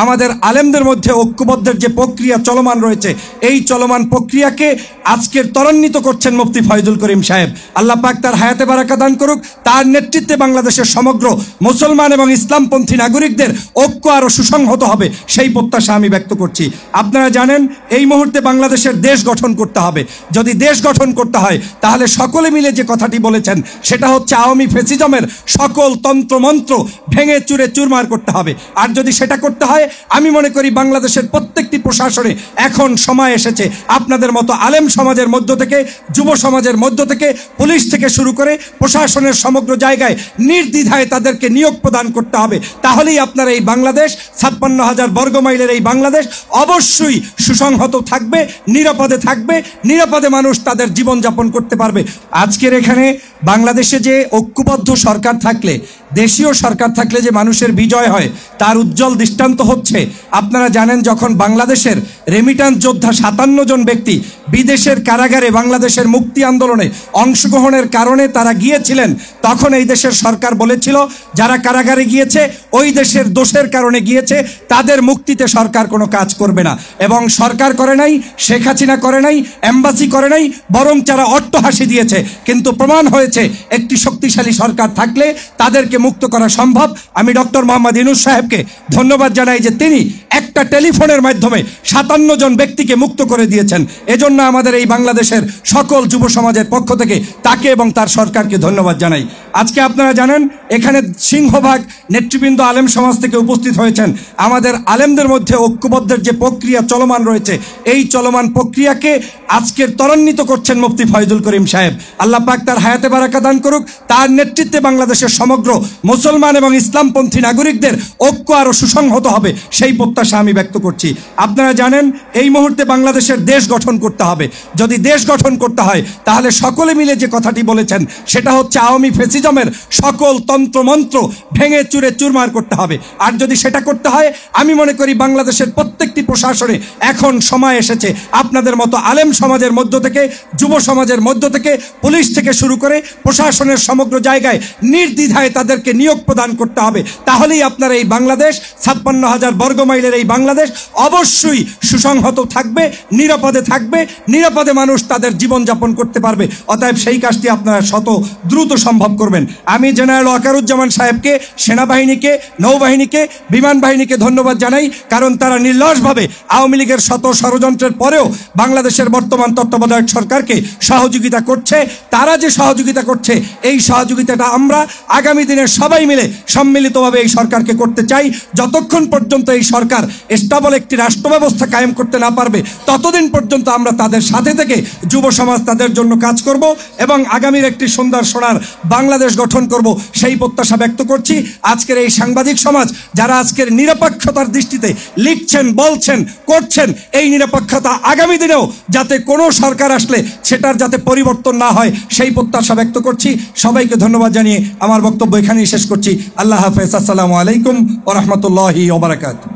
আমাদের আলেমদের মধ্যে ঐক্যবদ্ধের যে প্রক্রিয়া চলমান রয়েছে, এই চলমান প্রক্রিয়াকে আজকের ত্বরান্বিত করছেন মুফতি ফয়জুল করিম সাহেব। আল্লাহ পাক তার হায়াতে বারাকা দান করুক। তার নেতৃত্বে বাংলাদেশের সমগ্র মুসলমান এবং ইসলামপন্থী নাগরিকদের ঐক্য আরও সুসংহত হবে, সেই প্রত্যাশা আমি ব্যক্ত করছি। আপনারা জানেন এই মুহূর্তে বাংলাদেশের দেশ গঠন করতে হবে। যদি দেশ গঠন করতে হয় তাহলে সকলে মিলে যে কথাটি বলেছেন সেটা হচ্ছে আওয়ামী ফ্যাসিজমের সকল তন্ত্রমন্ত্র ভেঙে চুরে চুরমার করতে হবে। আর যদি সেটা করতে হয়, আমি মনে করি বাংলাদেশের প্রত্যেকটি প্রশাসনে এখন সময় এসেছে আপনাদের মতো আলেম সমাজের মধ্য থেকে, যুব সমাজের মধ্য থেকে, পুলিশ থেকে শুরু করে প্রশাসনের সমগ্র জায়গায় নির্দ্বিধায় তাদেরকে নিয়োগ প্রদান করতে হবে। তাহলেই আপনার এই বাংলাদেশ, 56,000 বর্গমাইলের এই বাংলাদেশ অবশ্যই সুসংহত থাকবে, নিরাপদে থাকবে, নিরাপদে মানুষ তাদের জীবনযাপন করতে পারবে। আজকের এখানে বাংলাদেশে যে ঐক্যবদ্ধ সরকার থাকলে, দেশীয় সরকার থাকলে যে মানুষের বিজয় হয় তার উজ্জ্বল দৃষ্টান্ত হচ্ছে, আপনারা জানেন যখন বাংলাদেশের রেমিট্যান্স যোদ্ধা 57 জন ব্যক্তি বিদেশের কারাগারে বাংলাদেশের মুক্তি আন্দোলনে অংশগ্রহণের কারণে তারা গিয়েছিলেন, তখন এই দেশের সরকার বলেছিল যারা কারাগারে গিয়েছে ওই দেশের দোষের কারণে গিয়েছে, তাদের মুক্তিতে সরকার কোনো কাজ করবে না। এবং সরকার করে নাই, শেখ হাসিনা করে নাই, এম্বাসি করে নাই, বরং যারা অট্টহাসি দিয়েছে। কিন্তু প্রমাণ হয়েছে একটি শক্তিশালী সরকার থাকলে তাদেরকে মুক্ত করা সম্ভব। আমি ডক্টর মোহাম্মদ ইউনূস সাহেবকে ধন্যবাদ জানাই যে তিনি একটা টেলিফোনের মাধ্যমে 57 জন ব্যক্তিকে মুক্ত করে দিয়েছেন। এজন্য আমাদের এই বাংলাদেশের সকল যুব সমাজের পক্ষ থেকে তাকে এবং তার সরকারকে ধন্যবাদ জানাই। আজকে আপনারা জানেন এখানে সিংহভাগ নেতৃবৃন্দ আলেম সমাজ থেকে উপস্থিত হয়েছেন। আমাদের আলেমদের মধ্যে ঐক্যবদ্ধের যে প্রক্রিয়া চলমান রয়েছে, এই চলমান প্রক্রিয়াকে আজকের ত্বরান্বিত করছেন মুফতি ফয়জুল করিম সাহেব। আল্লাহ পাক তার হায়াতে বারাকা দান করুক। তার নেতৃত্বে বাংলাদেশের সমগ্র মুসলমান এবং ইসলামপন্থী নাগরিকদের ঐক্য আরও সুসংহত হবে, সেই প্রত্যাশা আমি ব্যক্ত করছি। আপনারা জানেন এই মুহূর্তে বাংলাদেশের দেশ গঠন করতে হবে। যদি দেশ গঠন করতে হয় তাহলে সকলে মিলে যে কথাটি বলেছেন সেটা হচ্ছে আওয়ামী ফ্যাসিজমের সকল তন্ত্রমন্ত্র ভেঙে চুরে চুরমার করতে হবে। আর যদি সেটা করতে হয়, আমি মনে করি বাংলাদেশের প্রত্যেকটি প্রশাসনে এখন সময় এসেছে আপনাদের মতো আলেম সমাজের মধ্য থেকে, যুব সমাজের মধ্য থেকে, পুলিশ থেকে শুরু করে প্রশাসনের সমগ্র জায়গায় নির্দ্বিধায় তাদেরকে নিয়োগ প্রদান করতে হবে। তাহলেই আপনার এই বাংলাদেশ, 56,000 বর্গমাইলের এই বাংলাদেশ অবশ্যই সুসংহত থাকবে, নিরাপদে থাকবে, নিরাপদে মানুষ তাদের জীবনযাপন করতে পারবে। অতএব সেই কাজটি আপনারা শত দ্রুত সম্ভব করবেন। আমি জেনারেল ওয়াকারুজ্জামান সাহেবকে, সেনাবাহিনীকে, নৌবাহিনীকে, বিমান বাহিনীকে ধন্যবাদ জানাই, কারণ তারা নির্লসভাবে আওয়ামী লীগের শত ষড়যন্ত্রের পরেও বাংলাদেশের বর্তমান তত্ত্বাবধায়ক সরকারকে সহযোগিতা করছে। তারা যে সহযোগিতা করছে, এই সহযোগিতাটা আমরা আগামী দিনে সবাই মিলে সম্মিলিতভাবে এই সরকারকে করতে চাই। যতক্ষণ পর্যন্ত এই সরকার স্টেবল একটি রাষ্ট্র ব্যবস্থা কায়েম করতে না পারবে, ততদিন পর্যন্ত আমরা তাদের সাথে থেকে যুব সমাজ তাদের জন্য কাজ করব এবং আগামীর একটি সুন্দর সোনার বাংলাদেশ গঠন করব, সেই প্রত্যাশা ব্যক্ত করছি। আজকের এই সাংবাদিক সমাজ যারা আজকের নিরপেক্ষতার দৃষ্টিতে লিখছেন, বলছেন, করছেন, এই নিরপেক্ষতা আগামী দিনেও যাতে কোনো সরকার আসলে সেটার যাতে পরিবর্তন না হয়, সেই প্রত্যাশা ব্যক্ত করছি। সবাইকে ধন্যবাদ জানিয়ে আমার বক্তব্য এখানেই শেষ করছি। আল্লাহ হাফেজ। আসসালামু আলাইকুম ওয়া রাহমাতুল্লাহি ওয়া বারাকাতুহু।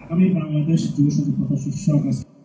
আগামী বাংলাদেশ যুব সংসদ